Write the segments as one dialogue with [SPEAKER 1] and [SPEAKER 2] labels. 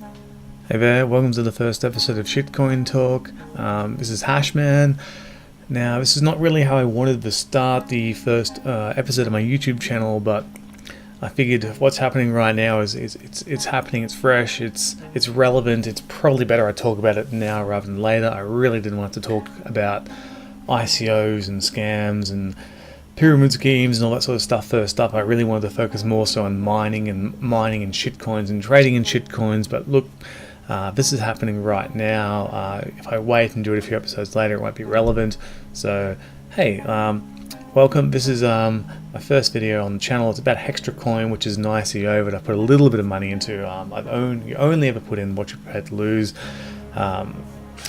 [SPEAKER 1] Hey there, welcome to the first episode of Shitcoin Talk. This is Hashman. Now, this is not really how I wanted to start the first episode of my YouTube channel, but I figured what's happening right now is it's happening, it's fresh, it's relevant. It's probably better I talk about it now rather than later. I really didn't want to talk about ICOs and scams and pyramid schemes and all that sort of stuff first up. I really wanted to focus more so on mining and shitcoins and trading in shitcoins, but look, this is happening right now. If I wait and do it a few episodes later, it won't be relevant. So, hey, welcome. This is my first video on the channel. It's about Hextra, which is an ICO that I put a little bit of money into. You only ever put in what you're prepared to lose. A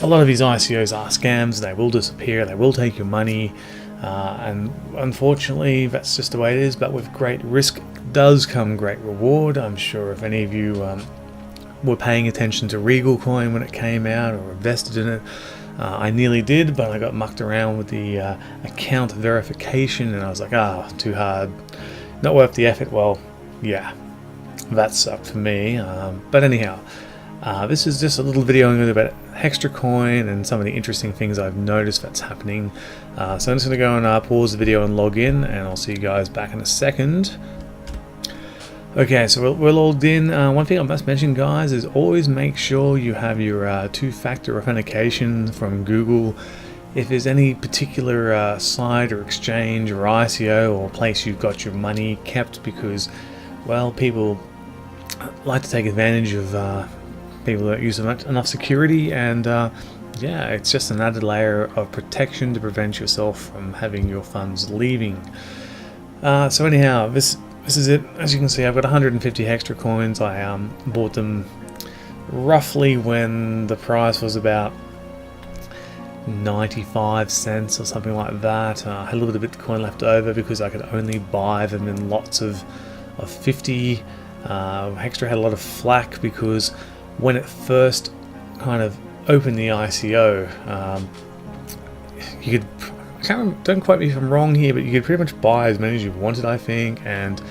[SPEAKER 1] lot of these ICOs are scams. They will disappear. They will take your money. And unfortunately, that's just the way it is. But with great risk does come great reward. I'm sure if any of you were paying attention to Regal Coin when it came out or invested in it. I nearly did, but I got mucked around with the account verification, and I was like, too hard, not worth the effort. Well, yeah, that sucked for me. But anyhow, this is just a little video about Hextra and some of the interesting things I've noticed that's happening. So I'm just going to go and pause the video and log in, and I'll see you guys back in a second. Okay, so we're logged in. One thing I must mention, guys, is always make sure you have your two-factor authentication from Google. If there's any particular site or exchange or ICO or place you've got your money kept, because, well, people like to take advantage of people that use enough security, and yeah, it's just an added layer of protection to prevent yourself from having your funds leaving. So anyhow, this is it. As you can see, I've got 150 Hextra coins. I bought them roughly when the price was about 95 cents or something like that. I had a little bit of Bitcoin left over because I could only buy them in lots of 50. Hextra had a lot of flack because when it first kind of opened the ICO, you could, don't quote me if I'm wrong here, but you could pretty much buy as many as you wanted, I think, and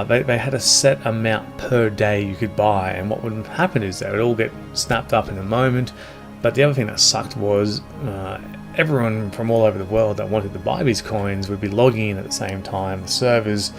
[SPEAKER 1] they had a set amount per day you could buy, and what would happen is they would all get snapped up in a moment. But the other thing that sucked was everyone from all over the world that wanted to buy these coins would be logging in at the same time. The servers,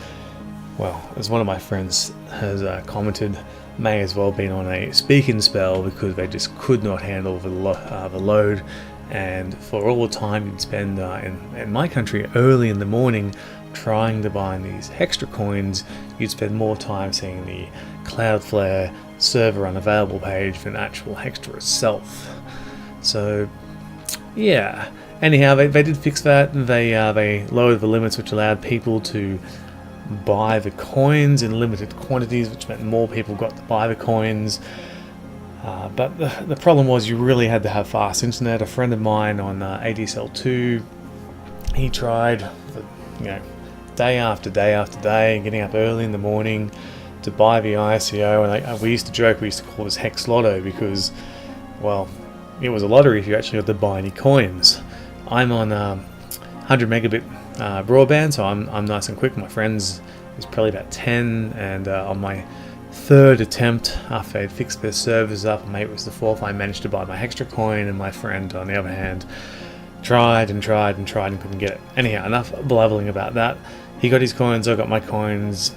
[SPEAKER 1] well, as one of my friends has commented, may as well been on a speaking spell because they just could not handle the load. And for all the time you'd spend in my country early in the morning trying to buy these Hextra coins, you'd spend more time seeing the Cloudflare server unavailable page than actual Hextra itself. So yeah, anyhow, they did fix that. They lowered the limits, which allowed people to buy the coins in limited quantities, which meant more people got to buy the coins. But the problem was you really had to have fast internet. A friend of mine on ADSL2, he tried, day after day after day, getting up early in the morning to buy the ICO. And we used to joke, we used to call this Hex Lotto because, well, it was a lottery if you actually got to buy any coins. I'm on 100 megabit broadband, so I'm nice and quick. My friend's is probably about 10, and on my third attempt after they'd fixed their servers up, maybe it was the fourth, I managed to buy my Hextra coin, and my friend on the other hand tried and couldn't get it. Anyhow, enough blabbling about that. He got his coins, I got my coins,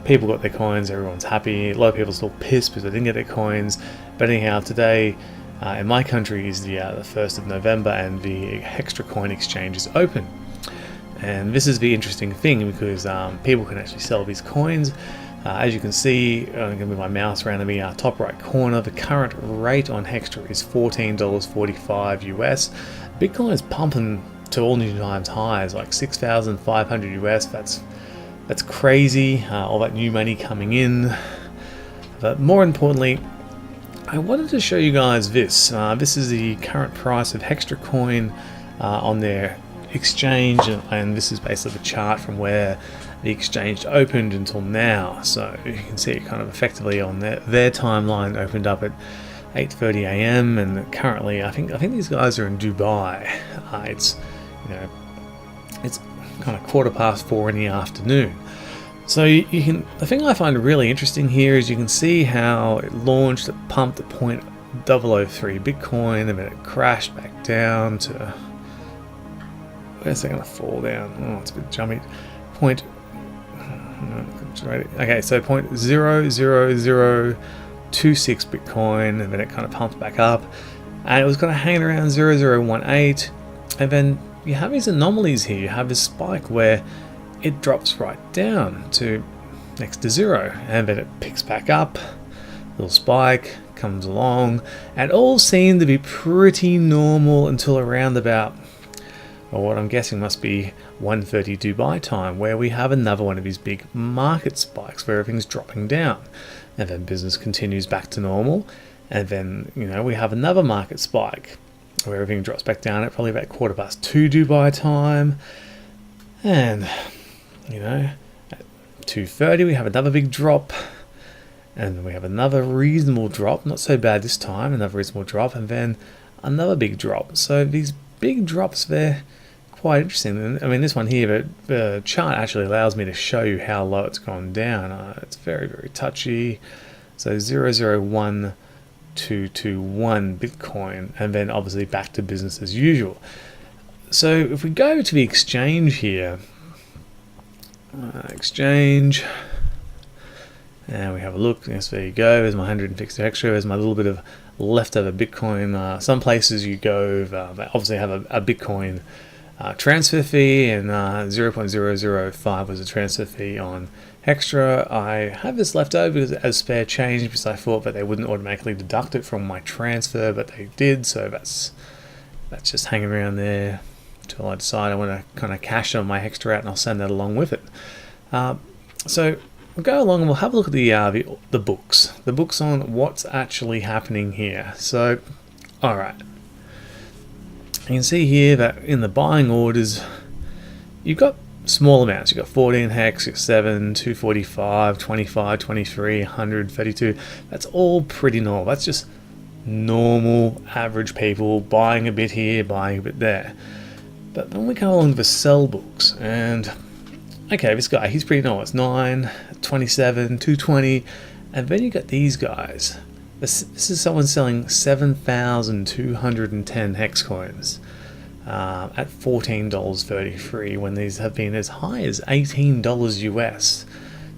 [SPEAKER 1] people got their coins, everyone's happy. A lot of people are still pissed because they didn't get their coins. But anyhow, today in my country is the 1st of November, and the Hextra coin exchange is open. And this is the interesting thing because people can actually sell these coins. As you can see, I'm going to move my mouse around in the top right corner. The current rate on Hextra is $14.45 US. Bitcoin is pumping to all new times highs, like 6,500 US. That's crazy. All that new money coming in. But more importantly, I wanted to show you guys this. This is the current price of Hextra coin on their exchange, and this is basically the chart from where the exchange opened until now. So you can see it kind of effectively on their timeline opened up at 8:30 a.m. and currently I think these guys are in Dubai. It's kind of 4:15 in the afternoon. So you can, the thing I find really interesting here is you can see how it launched, it pumped at 0.003 Bitcoin, and then it crashed back down to, where's it going to fall down? Oh, it's a bit jumpy. Okay, so 0.00026 Bitcoin, and then it kind of pumped back up, and it was kind of hanging around 0.0018, and then you have these anomalies here. You have this spike where it drops right down to next to zero, and then it picks back up, little spike comes along, and all seem to be pretty normal until around about, well, what I'm guessing must be 1:30 Dubai time, where we have another one of these big market spikes where everything's dropping down, and then business continues back to normal, and then, you know, we have another market spike where everything drops back down at probably about 2:15 Dubai time, and, you know, at 2:30 we have another big drop, and then we have another reasonable drop, not so bad this time, another reasonable drop, and then another big drop. So these big drops, they're quite interesting. I mean, this one here, the chart actually allows me to show you how low it's gone down. It's very, very touchy. So 0.01221 Bitcoin, and then obviously back to business as usual. So if we go to the exchange here, exchange, and we have a look. Yes, there you go. There's my 100 fixed extra. There's my little bit of leftover Bitcoin. Some places you go, they obviously have a Bitcoin transfer fee, and 0.005 was a transfer fee on Hextra. I have this left over as spare change because I thought that they wouldn't automatically deduct it from my transfer, but they did. So that's just hanging around there until I decide I want to kind of cash on my Hextra out, and I'll send that along with it. So we'll go along and we'll have a look at the books. The books on what's actually happening here. So, all right. You can see here that in the buying orders, you've got small amounts. You've got 14 hex, you've got 7, 245, 25, 23, 100, 32. That's all pretty normal. That's just normal, average people buying a bit here, buying a bit there. But then we come along to the sell books, and okay, this guy, he's pretty normal. It's 9, 27, 220, and then you got these guys. This is someone selling 7,210 hex coins at $14.33 when these have been as high as $18 US.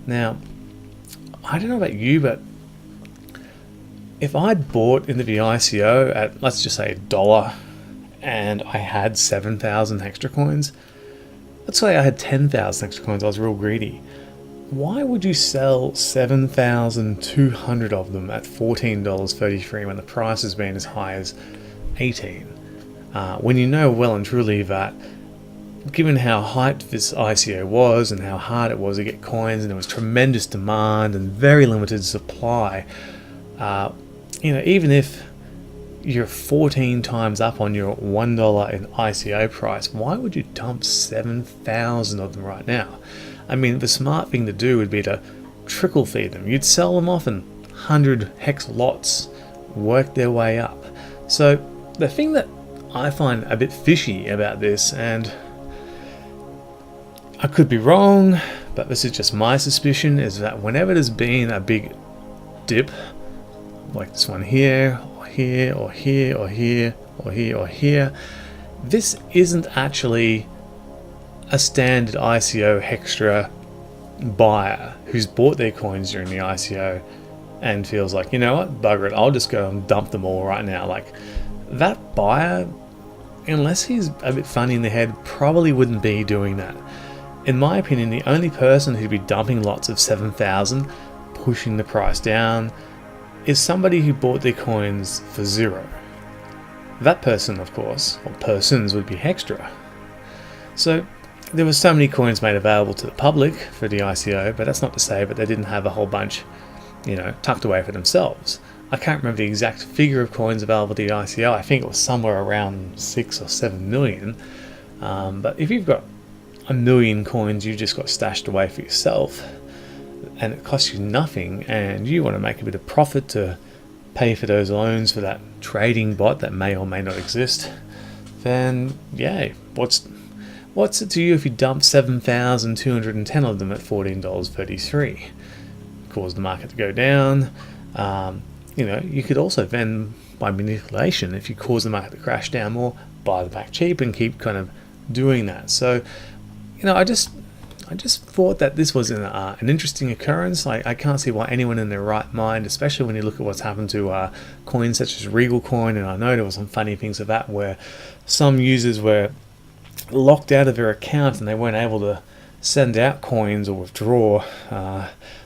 [SPEAKER 1] Now, I don't know about you, but if I'd bought into the ICO at, let's just say, $1, and I had 7,000 extra coins, let's say I had 10,000 extra coins, I was real greedy. Why would you sell 7,200 of them at $14.33 when the price has been as high as 18? When you know well and truly that, given how hyped this ICO was and how hard it was to get coins, and there was tremendous demand and very limited supply, you know, even if you're 14 times up on your $1 in ICO price, why would you dump 7,000 of them right now? I mean, the smart thing to do would be to trickle feed them. You'd sell them off in 100 hex lots, work their way up. So the thing that I find a bit fishy about this, and I could be wrong, but this is just my suspicion, is that whenever there's been a big dip, like this one here, or here, or here, or here, or here, or here, this isn't actually a standard ICO Hextra buyer who's bought their coins during the ICO and feels like, you know what, bugger it, I'll just go and dump them all right now. Like, that buyer, unless he's a bit funny in the head, probably wouldn't be doing that. In my opinion, the only person who'd be dumping lots of 7,000, pushing the price down, is somebody who bought their coins for zero. That person, of course, or persons, would be Hextra. So there were so many coins made available to the public for the ICO, but that's not to say that they didn't have a whole bunch, you know, tucked away for themselves. I can't remember the exact figure of coins available to the ICO. I think it was somewhere around 6 or 7 million. But if you've got 1 million coins you've just got stashed away for yourself, and it costs you nothing, and you want to make a bit of profit to pay for those loans for that trading bot that may or may not exist, then yeah, what's What's it to you if you dump 7,210 of them at $14.33? Cause the market to go down. You could also then, by manipulation, if you cause the market to crash down more, buy them back cheap and keep kind of doing that. So, I just thought that this was an interesting occurrence. I can't see why anyone in their right mind, especially when you look at what's happened to coins such as Regal Coin, and I know there were some funny things of that where some users were locked out of their account and they weren't able to send out coins or withdraw.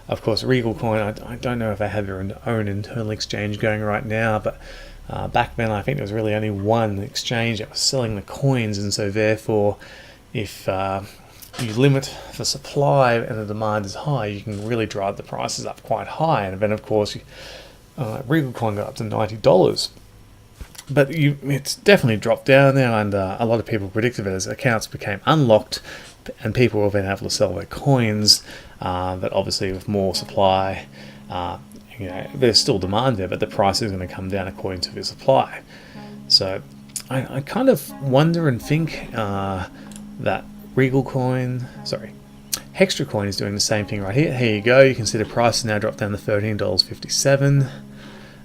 [SPEAKER 1] Of course, Regal Coin, I don't know if they have their own internal exchange going right now, but back then I think there was really only one exchange that was selling the coins, and so therefore if you limit the supply and the demand is high, you can really drive the prices up quite high. And then of course Regal Coin got up to $90, but it's definitely dropped down now, and a lot of people predicted that as accounts became unlocked and people were then able to sell their coins, that obviously with more supply, there's still demand there, but the price is going to come down according to the supply. So I kind of wonder and think that Hextra Coin is doing the same thing right here. Here you go, you can see the price has now dropped down to $13.57.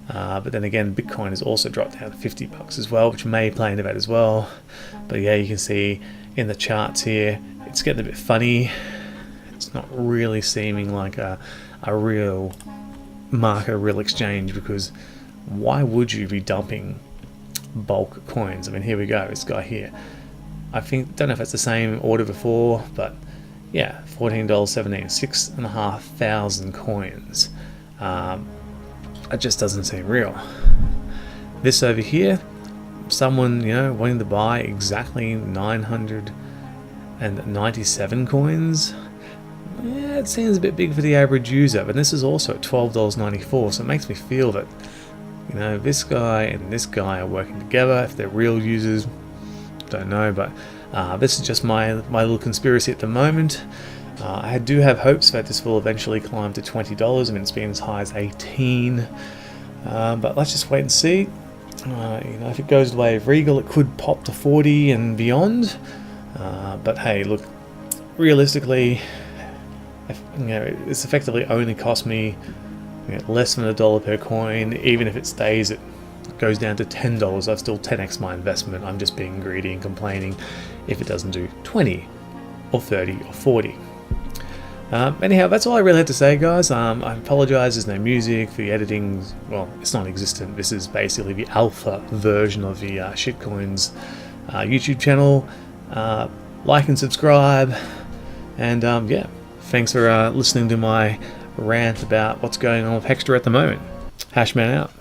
[SPEAKER 1] But then again, Bitcoin has also dropped down to $50 as well, which may play into that as well. But yeah, you can see in the charts here, it's getting a bit funny. It's not really seeming like a real market, a real exchange, because why would you be dumping bulk coins? I mean, here we go, this guy here. Don't know if it's the same order before, but yeah, $14.17, 6,500 coins. It just doesn't seem real. This over here, someone wanting to buy exactly 997 coins. Yeah, it seems a bit big for the average user, but this is also at $12.94, so it makes me feel that this guy and this guy are working together. If they're real users, don't know, but this is just my little conspiracy at the moment. I do have hopes that this will eventually climb to $20. I mean, it's been as high as 18, but let's just wait and see. If it goes the way of Regal, it could pop to 40 and beyond. But hey, look, realistically, it's effectively only cost me less than $1 per coin. Even if it stays, it goes down to $10. I've still 10x my investment. I'm just being greedy and complaining if it doesn't do 20 or 30 or 40. Anyhow, that's all I really had to say, guys. I apologize, there's no music. The editing, well, it's non-existent. This is basically the alpha version of the Shitcoin's YouTube channel. Like and subscribe, and yeah, thanks for listening to my rant about what's going on with Hextra at the moment. Hashman out.